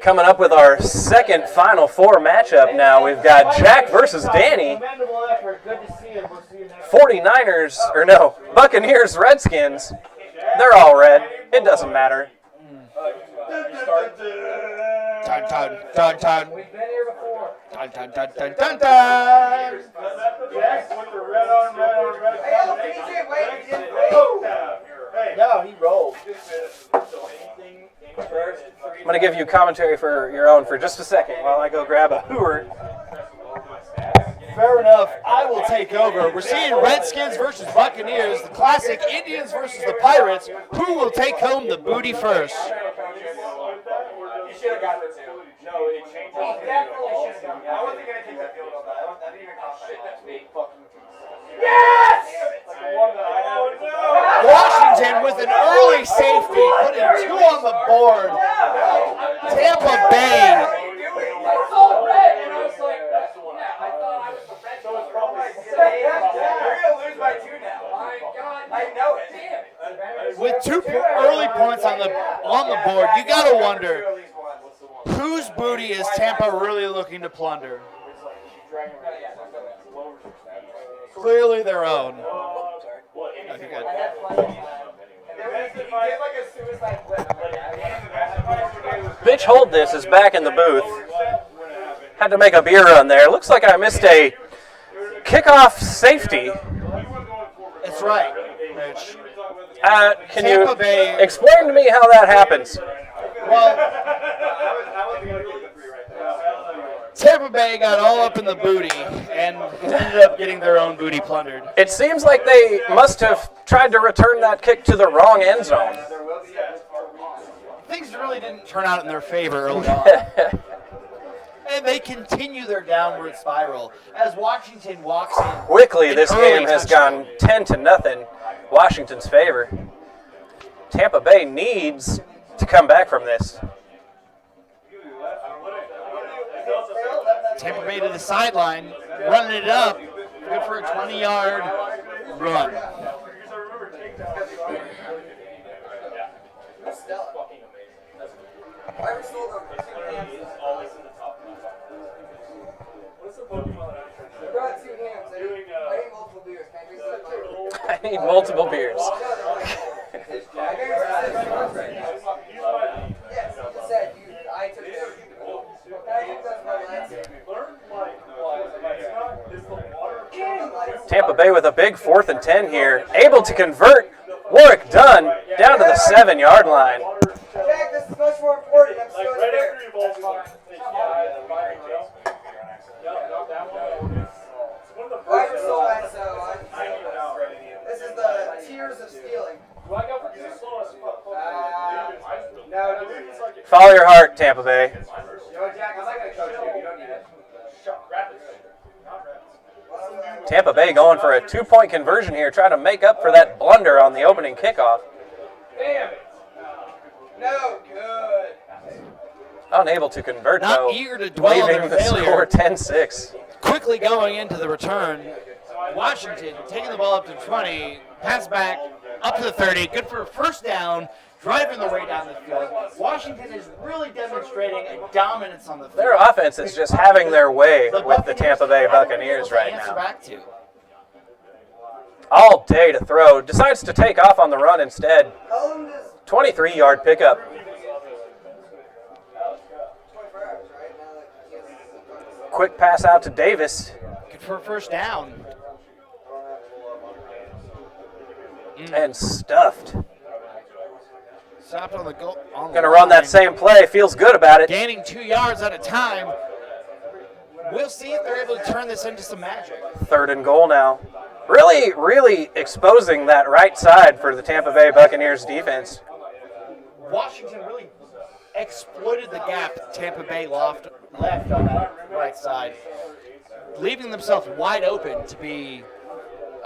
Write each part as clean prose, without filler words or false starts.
Coming up with our second Final Four matchup now, we've got Jack versus Danny. 49ers, or no, Buccaneers, Redskins. They're all red. It doesn't matter. Dun, dun, dun, dun. We've been here before. Dun, dun, dun, dun, dun, dun. Hey, PJ, wait, he didn't wait. No, he rolled. I'm going to give you commentary for your own for just a second while I go grab a hooer. Fair enough. I will take over. We're seeing Redskins versus Buccaneers, the classic Indians versus the Pirates. Who will take home the booty first? You should have got the two. No, it changed. He definitely should have done that. I wasn't going to take that field goal. I didn't even call shit. That's me. Yes! Washington with an early safety, putting two on the board. Tampa Bay. With two early points on the board, you gotta wonder whose booty is Tampa really looking to plunder? Clearly their own. Okay, good. Bitch Hold This is back in the booth. Had to make a beer run there. Looks like I missed a kickoff safety. That's right, Rich. Can you Tampa Bay. explain to me how that happens? Well, Tampa Bay got all up in the booty and ended up getting their own booty plundered. It seems like they must have tried to return that kick to the wrong end zone. Things really didn't turn out in their favor early on. And they continue their downward spiral as Washington walks in. Quickly, this early game has touchdown. gone 10-0, Washington's favor. Tampa Bay needs to come back from this. Tampa Bay to the sideline, running it up, good for a 20-yard run. I need multiple beers. Tampa Bay with a big 4th and 10 here, able to convert. Warwick Dunn down to the 7-yard line. Jack, this is much more important. I'm so there. This is the tears of stealing. Follow your heart, Tampa Bay. Jack, I'm not going to coach you. You don't need it. Tampa Bay going for a 2-point conversion here, trying to make up for that blunder on the opening kickoff. Damn it. No good. Unable to convert, Not though, eager to dwell on leaving their the failure. score 10-6. Quickly going into the return, Washington taking the ball up to 20, pass back up to the 30, good for a first down, driving the way down the field. Washington is really demonstrating a dominance on the field. Their offense is just having their way with the Tampa Bay Buccaneers right answer now. back to. All day to throw. Decides to take off on the run instead. 23-yard pickup. Quick pass out to Davis. Good for a first down. And stuffed. Stopped on the goal. Going to run that same play. Feels good about it. Gaining 2 yards at a time. We'll see if they're able to turn this into some magic. 3rd and goal now. Really, really exposing that right side for the Tampa Bay Buccaneers defense. Washington really exploited the gap Tampa Bay left on that right side, leaving themselves wide open to be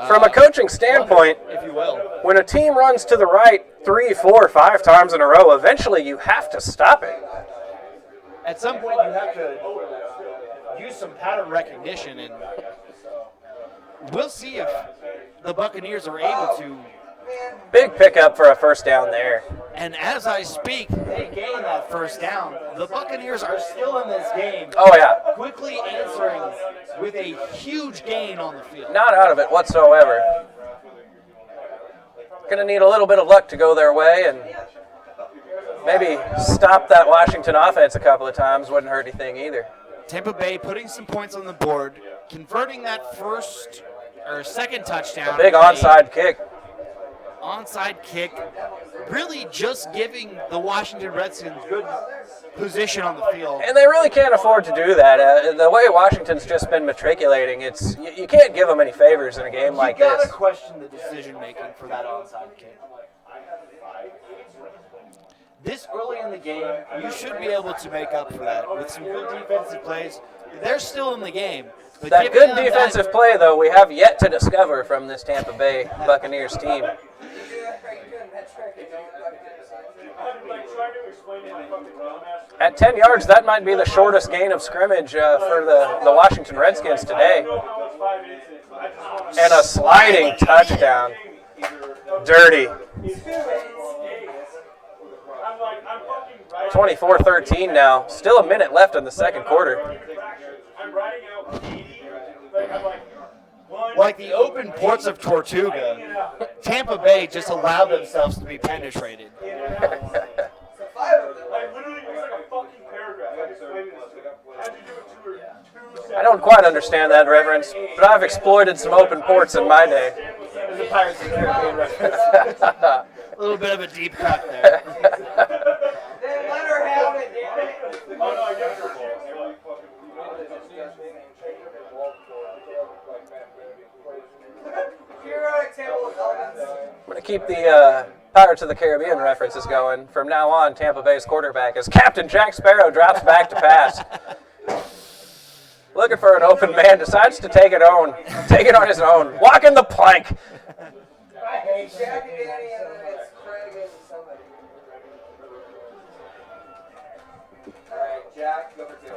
From a coaching standpoint, if you will. when a team runs to the right 3, 4, 5 times in a row, eventually you have to stop it. At some point, you have to use some pattern recognition, and we'll see if the Buccaneers are able to Big pickup for a first down there. And as I speak, they gain that first down. The Buccaneers are still in this game. Oh, yeah. Quickly answering with a huge gain on the field. Not out of it whatsoever. Going to need a little bit of luck to go their way and maybe stop that Washington offense a couple of times. Wouldn't hurt anything either. Tampa Bay putting some points on the board, converting that first or second touchdown. A big onside kick. Onside kick, really just giving the Washington Redskins good position on the field. And they really can't afford to do that. The way Washington's just been matriculating, you can't give them any favors in a game like this. You gotta question the decision making for that onside kick. This early in the game, you should be able to make up for that with some good defensive plays. They're still in the game. But that good defensive play, though, we have yet to discover from this Tampa Bay Buccaneers team. At 10 yards, that might be the shortest gain of scrimmage for the Washington Redskins today. And a sliding touchdown. Dirty. 24-13 now. Still a minute left in the second quarter. Like the open ports of Tortuga, Tampa Bay just allowed themselves to be penetrated. I don't quite understand that, Reverence, but I've exploited some open ports in my day. The Pirates of the Caribbean reference. A little bit of a deep cut there. Then let her have it, damn it. Oh, no, I guess I'm going to keep the Pirates of the Caribbean references going. From now on, Tampa Bay's quarterback as Captain Jack Sparrow drops back to pass. Looking for an open man, decides to take it on his own. Walking the plank. I hate Jack and Danny, and then it's Craig and somebody. All right, Jack, number 2.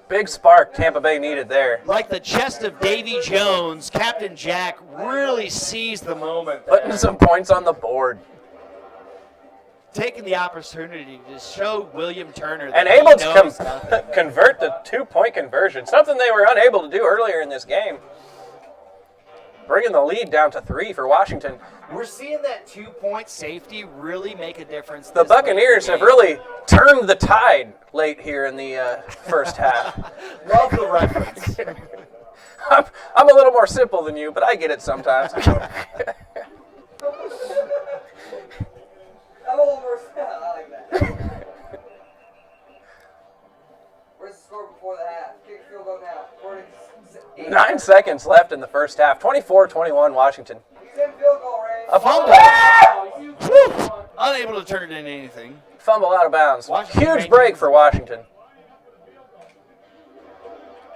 Big spark Tampa Bay needed there. Like the chest of Davy Jones, Captain Jack really seized the moment. Putting some points on the board. Taking the opportunity to show William Turner that and able to convert the 2-point conversion, something they were unable to do earlier in this game. Bringing the lead down to 3 for Washington. We're seeing that 2-point safety really make a difference. The Buccaneers have really turned the tide late here in the first half. Love the reference. I'm a little more simple than you, but I get it sometimes. I'm a little more I like that. Where's the score before the half? Kick field goal now. 9 seconds left in the first half. 24-21 Washington. He's in field goal range. A fumble. Unable to turn it into anything. Fumble out of bounds. Washington Huge break for Washington.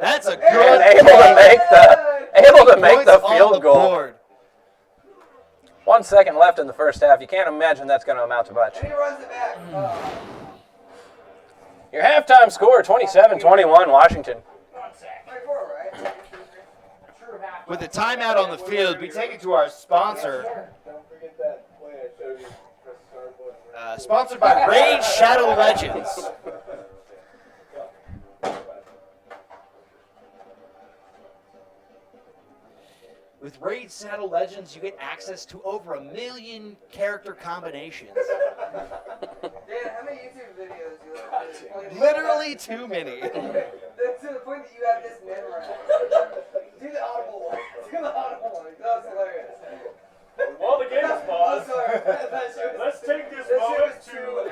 That's a good And able to make the field goal. Board. 1 second left in the first half. You can't imagine that's going to amount to much. And he runs it back. Your halftime score, 27-21 Washington. With the timeout on the field, we take it to our sponsor. Sponsored by Raid Shadow Legends. With Raid Shadow Legends, you get access to over 1 million character combinations. Dan, how many YouTube videos do you like? Literally too many. To the point that you have this memorized. Do the audible one. Do the audible one. That was hilarious. While the game is paused, let's take this moment to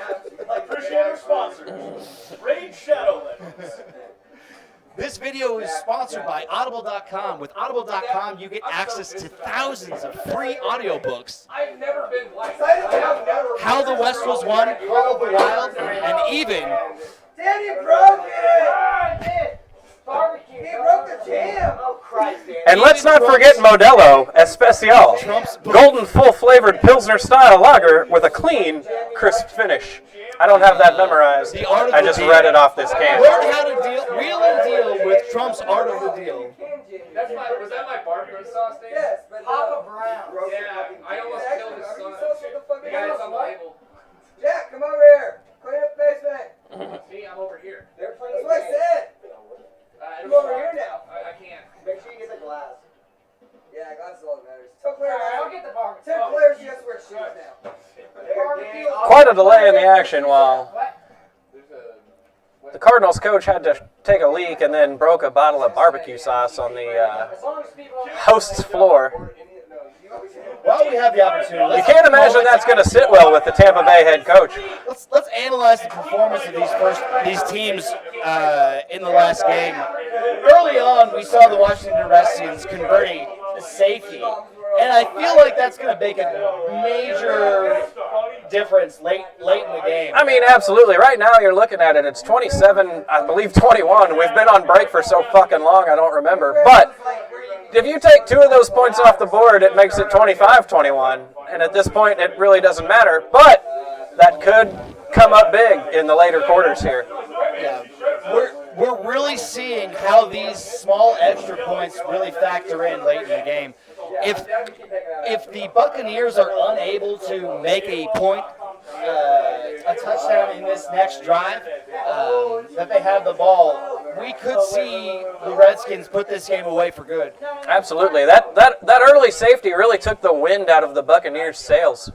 appreciate our sponsors, Raid Shadow Legends. This video is sponsored by Audible.com. With Audible.com, you get access to thousands of free audiobooks. I've never been like How the West Was Won, Call of the Wild, and even Danny broke it! Barbecue. He broke the jam. Oh, Christ, Danny. And let's not forget Modelo Especial. Golden full-flavored Pilsner style lager with a clean, crisp finish. I don't have that memorized. I just read it off this can. learn how to wheel and deal with Trump's Art of the Deal. Was that my barbecue sauce name? Yes, but Papa Brown. Yeah, I almost killed his son. The guy that's on the label. Jack, come over here. Clean up the basement. Me, I'm over here. That's what I said. Come over here now. I can't. Make sure you get the glass. Yeah, glass is all that matters. Tell Claire, I'll get the barbecue. Tell Claire she has to wear shoes now. Quite a delay in the action while the Cardinals coach had to take a leak and then broke a bottle of barbecue sauce on the host's floor. Well, we have the opportunity. You can't imagine that's going to sit well with the Tampa Bay head coach. Let's analyze the performance of these teams in the last game. Early on, we saw the Washington Redskins converting to safety, and I feel like that's going to make a major difference late in the game. I mean, absolutely. Right now, you're looking at it. It's 27, I believe 21. We've been on break for so fucking long, I don't remember. But if you take 2 of those points off the board, it makes it 25-21. And at this point, it really doesn't matter. But that could come up big in the later quarters here. Yeah. We're really seeing how these small extra points really factor in late in the game. If the Buccaneers are unable to make a point, a touchdown in this next drive, that they have the ball, we could see the Redskins put this game away for good. Absolutely. That early safety really took the wind out of the Buccaneers' sails.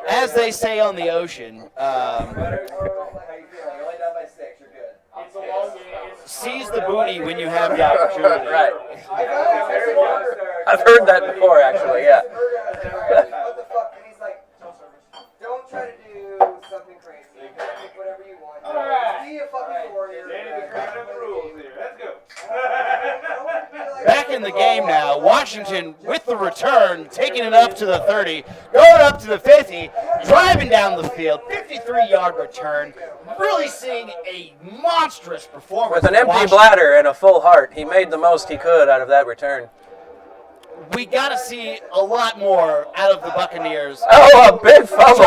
As they say on the ocean, seize the booty when you have the opportunity. Right. I've heard that before, actually, yeah. What the fuck? And he's like, don't try to do something crazy. Pick whatever you want. Be a fucking warrior. Let's go. Back in the game now, Washington with the return, taking it up to the 30, going up to the 50, driving down the field, 53-yard return. Really seeing a monstrous performance. With an empty bladder and a full heart, he made the most he could out of that return. We got to see a lot more out of the Buccaneers. Oh, a big fumble.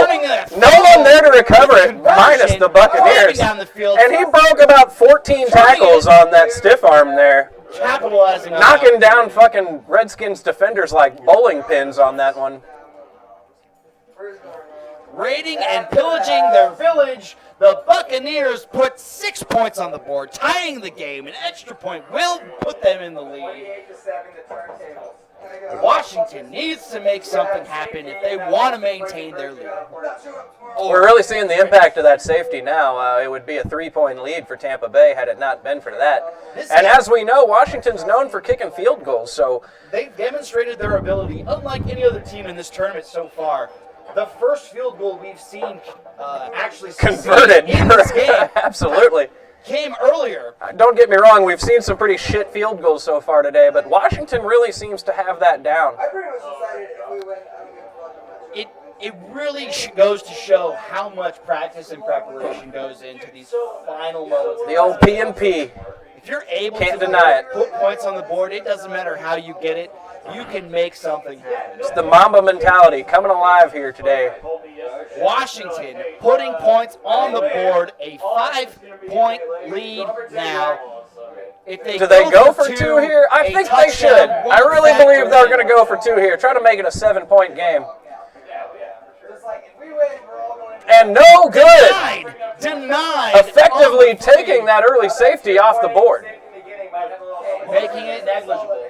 No one there to recover it, minus the Buccaneers. And he broke about 14 tackles on that stiff arm there. Capitalizing on knocking down fucking Redskins defenders like bowling pins on that one. Raiding and pillaging their village, the Buccaneers put 6 points on the board, tying the game. An extra point will put them in the lead. Washington needs to make something happen if they want to maintain their lead. We're really seeing the impact of that safety now. It would be a 3-point lead for Tampa Bay had it not been for that. And as we know, Washington's known for kicking field goals, so they've demonstrated their ability, unlike any other team in this tournament so far. The first field goal we've seen actually converted in this game absolutely came earlier. Don't get me wrong, we've seen some pretty shit field goals so far today, but Washington really seems to have that down. I pretty much decided if we win, I'm going to It really goes to show how much practice and preparation goes into these final moments. The old P&P. If you're able Can't to deny it. put points on the board, it doesn't matter how you get it. You can make something happen. It's the Mamba mentality coming alive here today. Washington putting points on the board, a 5-point lead now. If Do they go for 2 here? I think they should. I really believe they're going to go for 2 here. Try to make it a 7-point game. And no good. Denied. Effectively taking that early safety off the board. Making it negligible.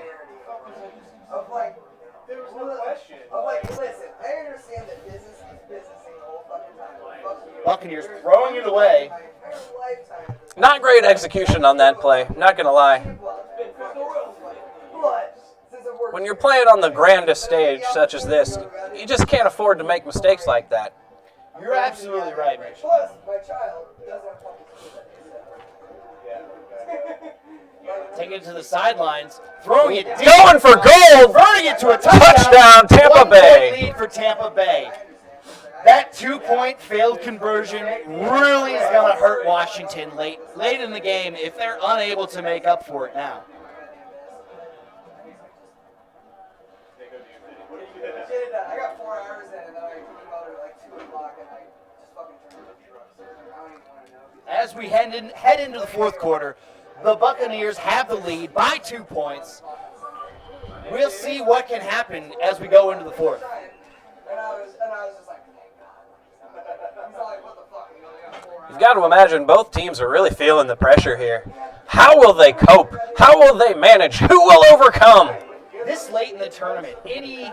there was no question. I'm like, listen, I understand that business is business the whole fucking time. Fuck you. Buccaneers throwing it away. Not great execution on that play, not going to lie. When you're playing on the grandest stage such as this, you just can't afford to make mistakes like that. You're absolutely right, Mitch. Plus, my child doesn't have fucking Taking it to the sidelines, throwing it deep. Going for gold! Throwing it to a touchdown. Touchdown, Tampa 1 Bay. point lead for Tampa Bay. That 2-point failed conversion really is going to hurt Washington late in the game if they're unable to make up for it now. I got 4 hours in, and then I came out at like 2 o'clock, and I just fucking turned the truck. I don't even want to know. As we head into the fourth quarter, The Buccaneers have the lead by 2 points. We'll see what can happen as we go into the fourth. And I was just like, thank God. He's like, what the fuck? You know, they got 4 rounds. You've got to imagine both teams are really feeling the pressure here. How will they cope? How will they manage? Who will overcome? This late in the tournament, any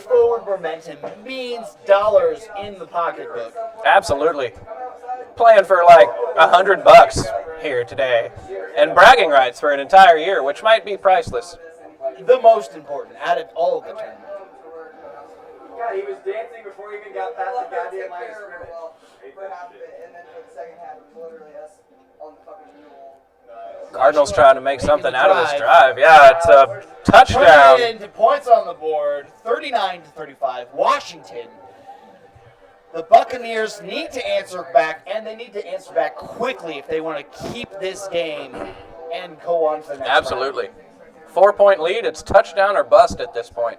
forward momentum means dollars in the pocketbook. Absolutely. Playing for like $100 here today. And bragging rights for an entire year, which might be priceless. The most important out of all of the tournament. God, he was dancing before he even got past the goddamn line of scrimmage. For half of it, and then for the second half, it was literally us on the fucking mule. Cardinals trying to make something out of this drive. Yeah, it's a touchdown. Turn it into points on the board, 39-35. Washington. The Buccaneers need to answer back, and they need to answer back quickly if they want to keep this game and go on to the next round. Absolutely. 4-point lead. It's touchdown or bust at this point.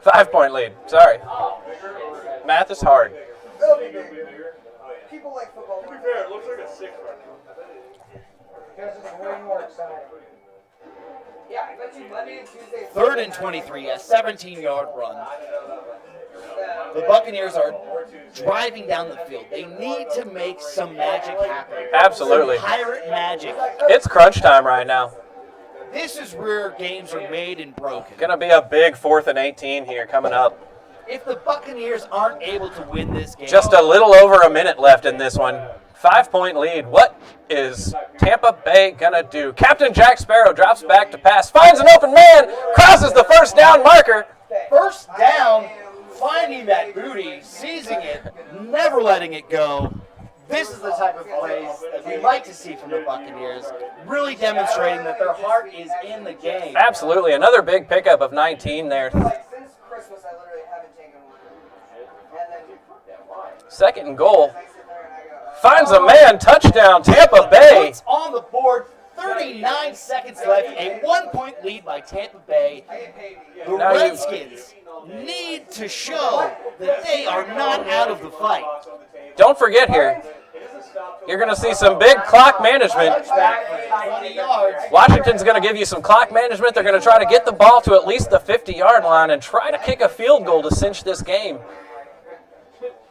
5-point lead. Sorry. Math is hard. It'll be big. People like football. To be fair, it looks like a 6 right Because it's way more exciting. Yeah, I bet you Monday and Tuesday. 3rd and 23, a 17-yard run. The Buccaneers are driving down the field. They need to make some magic happen. Absolutely. Some pirate magic. It's crunch time right now. This is where games are made and broken. Gonna be a big 4th and 18 here coming up. If the Buccaneers aren't able to win this game, Just a little over a minute left in this one. 5-point lead. What is Tampa Bay gonna do? Captain Jack Sparrow drops back to pass, finds an open man, crosses the first down marker. first down, finding that booty, seizing it, never letting it go. This is the type of plays that we like to see from the Buccaneers, really demonstrating that their heart is in the game. Absolutely. Another big pickup of 19 there. Like, since Christmas, I literally haven't taken one. And then 2nd and goal. I sit there and I go, Finds a man. Touchdown, Tampa Bay. Points on the board, 39 seconds left, a 1-point lead by Tampa Bay. I get paid. The Now you- Redskins need to show that they are not out of the fight. Don't forget here, you're going to see some big clock management. Back for 20 yards. Washington's going to give you some clock management. They're going to try to get the ball to at least the 50-yard line and try to kick a field goal to cinch this game.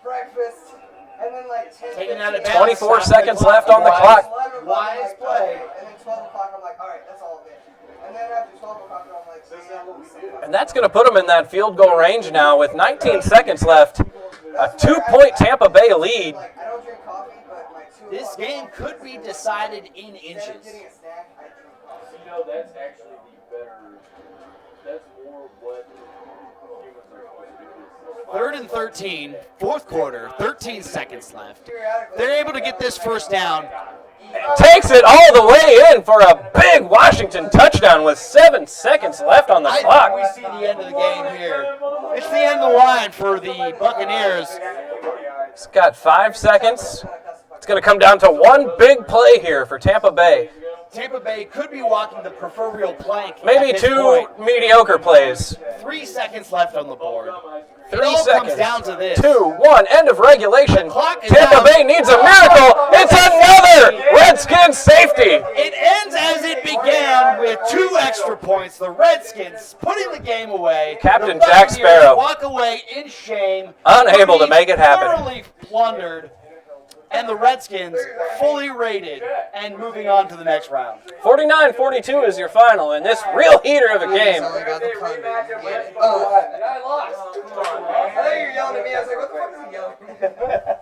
Breakfast. And then like 10 Taking out of 24 seconds left on the clock. Wise play. And then 12 o'clock, I'm like, all right, that's all of it. And then after 12 o'clock, I'm like, And that's going to put them in that field goal range now with 19 seconds left. A 2-point Tampa Bay lead. like, I don't drink coffee, but like 2 This game could be decided in inches. getting a snack, I drink coffee. You know, that's actually the better, that's more what humans are supposed to do. 3rd and 13, fourth quarter, 13 seconds left. They're able to get this first down. Takes it all the way in for a big Washington touchdown with 7 seconds left on the I clock. think we see the end of the game here. It's the end of the line for the Buccaneers. It's got 5 seconds. It's going to come down to one big play here for Tampa Bay. Tampa Bay could be walking the proverbial plank. Maybe at this 2 point. mediocre plays. 3 seconds left on the board. 3 all seconds. comes down to this. 2, 1, end of regulation. clock is Tampa down. Bay needs a miracle. It's another Redskins safety. It ends as it began with 2 extra points. The Redskins putting the game away. Captain The Jack Buccaneers Sparrow. walk away in shame. Unable to make it happen. Thoroughly plundered. And the Redskins fully rated and moving on to the next round. 49-42 is your final in this real heater of a game. I got the plunder. I lost. I thought you were yelling at me. I was like, what the fuck is he yelling?